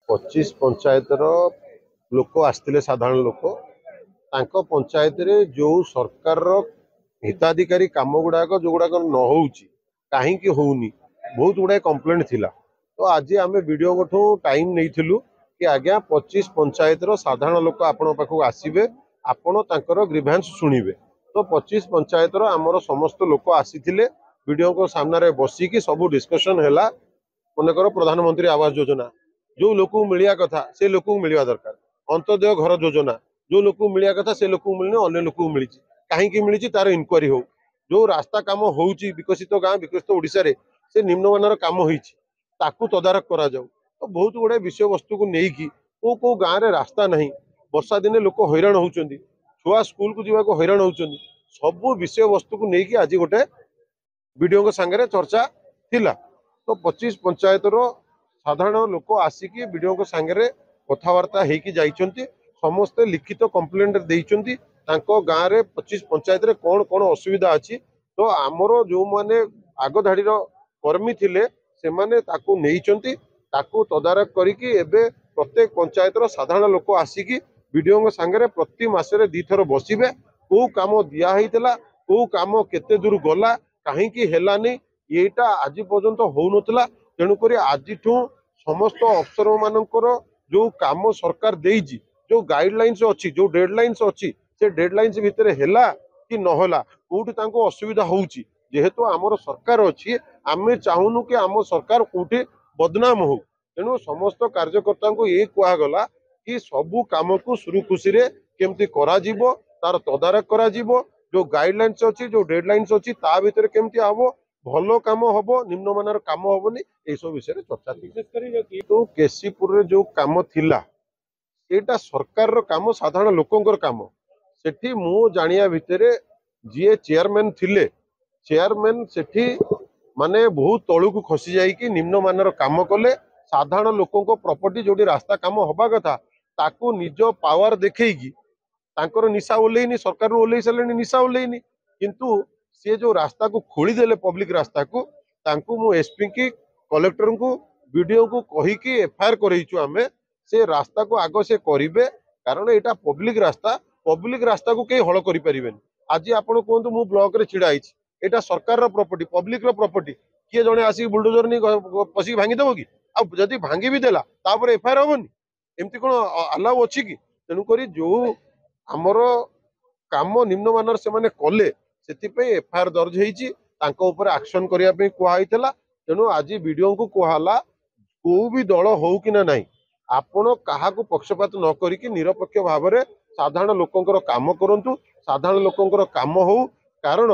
25 पंचायतर लोक आसते साधारण लोक तांको पंचायत रे जो सरकार हिताधिकारी कम गुड़ाक जो गुड़ाक न कहीं होनी बहुत गुड़ाए कंप्लेंट थिला। तो आज आम वीडियो ठू टाइम नहीं कि आज्ञा 25 पंचायतर साधारण लोक आपण पाखक आसवे आपण तांकर ग्रीभांस शुणिबे। तो 25 पंचायतर आमर समस्त लोक आसी वीडियो को सामने बसिकी सब डिस्कशन है। मनकर प्रधानमंत्री आवास योजना जो लोक मिलिया कथा से लोक मिलवा दरकार। अंत्योदय घर योजना जो लोक मिलिया कथा से लोक मिलने अन्य लोक मिली कहीं मिली तार इनक्वारी हो। जो रास्ता काम हो विकसित गाँ विकसित ओडिशा रे से निम्नमानर काम होताकू तदारख करा जाऊ। तो बहुत गुड़ाए विषय वस्तु को लेकिन को गाँव में रास्ता नहीं वर्षा दिने लोक हैरान होती छुआ स्कूल को जावाक हैरान होती सब विषय वस्तु को लेकिन आज गोटे वीडियो सांगे चर्चा थिला। तो 25 पंचायतर साधारण लोक आसिकी वीडियो सांगे कथबार्ता होगी जाइछन्ति समस्ते लिखित कंप्लेंट देइछन्ति तांको गाँव रे 25 पंचायत रे कौन कौन असुविधा अच्छी। तो आमर जो माने आग धाड़ीर कर्मी थिले से माने ताकू नेइछन्ति ताकू तदारख करिकी एबे प्रत्येक पंचायतर साधारण लोक आसिकी वीडियो सांगे प्रति मासरे 2 थर बसिबे को काम दिया हैतला को काम केते दूर गला कहीं हेलानी येटा आज पर्यंत हो नथिला। तेणुक आज समस्त अफसर मानकर जो काम सरकार देइजी जो गाइडलाइंस अच्छी जो डेडलाइंस अच्छी से डेडलाइंस भितर हैला कि नहला कोठी तांको असुविधा होउची जेहेतु आमर सरकार अच्छी आमे चाहूनु कि आम सरकार कोठी बदनाम हो। तेणु समस्त कार्यकर्ता को ये कहगला कि सबू काम को सुरुखुशी केमती करा जीवो तार तदारख करा जीवो जो गाइडलाइंस अच्छी जो डेडलाइंस अच्छी ता भितर केमती आबो भलो काम हम निम्नमानर काम हेनी सब विषय चर्चा थी। तो केसीपुर जो काम थिला एटा सरकार रो काम साधारण लोकंकर काम सेठी मु जानिया भितर जी चेयरमैन थिले चेयरमैन सेठी माने बहुत तलू को खसी जाइकी निम्नमानर काम कले साधारण लोकों प्रॉपर्टी जोड़ी रास्ता काम हवा कथा ताकू निज पावर देखी तांकर निशा ओल्लैनी सरकार ओल्लै सारे निशा ओल्लैनी किंतु सी जो रास्ता को खोलीदेले पब्लिक रास्ता को तांकू मु एसपी की कलेक्टर को वीडियो को कहीकि एफआईआर करइछु आमे से रास्ता को आग से करिवे कारण एटा पब्लिक रास्ता को कहीं हल करि परिबेनी। आज आपण कहतु मु ब्लॉक रे छिड़ा आइछि एटा सरकार रो प्रॉपर्टी पब्लिक रो प्रॉपर्टी किए जने आसी बुलडोजर नहीं पसी भांगी देबो कि आ जदी भांगी भी देला तापर एफआईआर होबनी एमती कोन अलाउ अछि कि। तेणु करी जो हमर काम निम्नमानर से माने कले से एफआईआर दर्ज होती एक्शन करने कहला। तेणु आज वीडियो को कहला को भी दल हो कि ना आपण क्या पक्षपात न करी निरपेक्ष भाव में साधारण लोकंकर काम करंतु साधारण लोकंकर काम हो कारण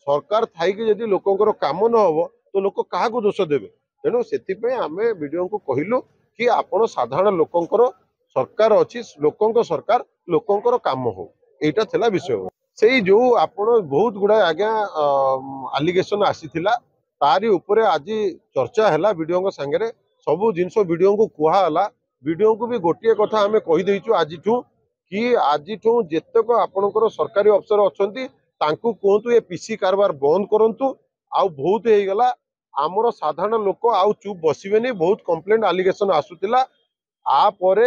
सरकार थाई जदि लोकंकर काम न हो तो लोक क्या दोष देवे। तेणु से आम वीडियो को कहलु कि आपण साधारण लोकंकर सरकार अच्छी लोकंकर सरकार लोकंकर काम हो एटा थिला विषय से जो आपण बहुत गुड़ा आज्ञा आलिगेशन आसीथिला तारी उपरे आज चर्चा है वीडियो सांगे सबू जिनस वीडियो को कहला वीडियो को भी गोटे कथा आम कहीदेचु आज कि आज जेतक आपणकर सरकारी अफसर अच्छा कहतु ये पीसी कारबार बंद करंतु आउ बहुत हो गला आमर साधारण लोक आउ चुप बसबेनी बहुत कंप्लेंट आलिगेशन आसूला आपर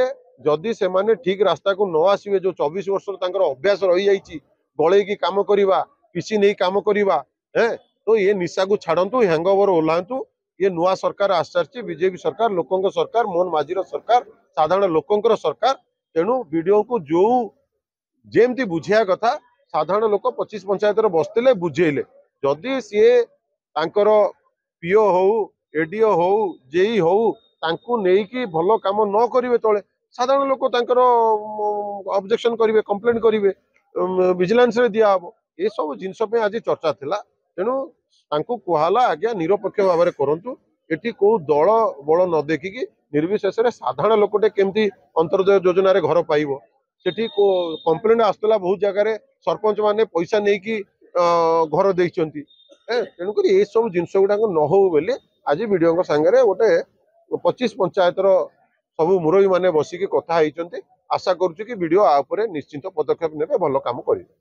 जदि से माने ठीक रास्ता को न आसवे जो 24 वर्ष अभ्यास रही जाइए गले की काम करवा पीसी नहीं काम करवा है तो ये निशा को छाड़ू हैंगओवर ओह्लांतु ये नुआ सरकार आसार बीजेपी सरकार लोकों सरकार मोहन माझीर सरकार साधारण लोकों सरकार। तेणु वीडियो को जो जेमती बुझिया कथा साधारण लोक 25 पंचायत बसते बुझेले जदि सी तांकर पीओ हो एडीओ हो जेई हो तांकू नेकी भलो काम न करिवे तले साधारण लोक तांकर ऑब्जेक्शन करिवे कंप्लेंट करिवे विजिलेंस रे दिया हम ये सब जिनस पे आज चर्चा थिला। तेणु तांकू कहला आज्ञा निरपेक्ष भाव में करंतु एटी को दल बल न देखिकी निर्विशेष साधारण लोकटे केमती अंत्योदय योजना रे घर पाइबो सेठी को कंप्लेंट आसला बहुत जगह सरपंच माने पैसा नहीं कि घर देइचंती तेणुक ये सब जिनस गुड़ा न हो बोले आज वीडियो सांगे गोटे 25 पंचायतर सब मुरई माने बसिकी कथा होती आशा करुच्ची कि वीडियो आ निश्चिंत पदक्षेप ने भल काम करेंगे।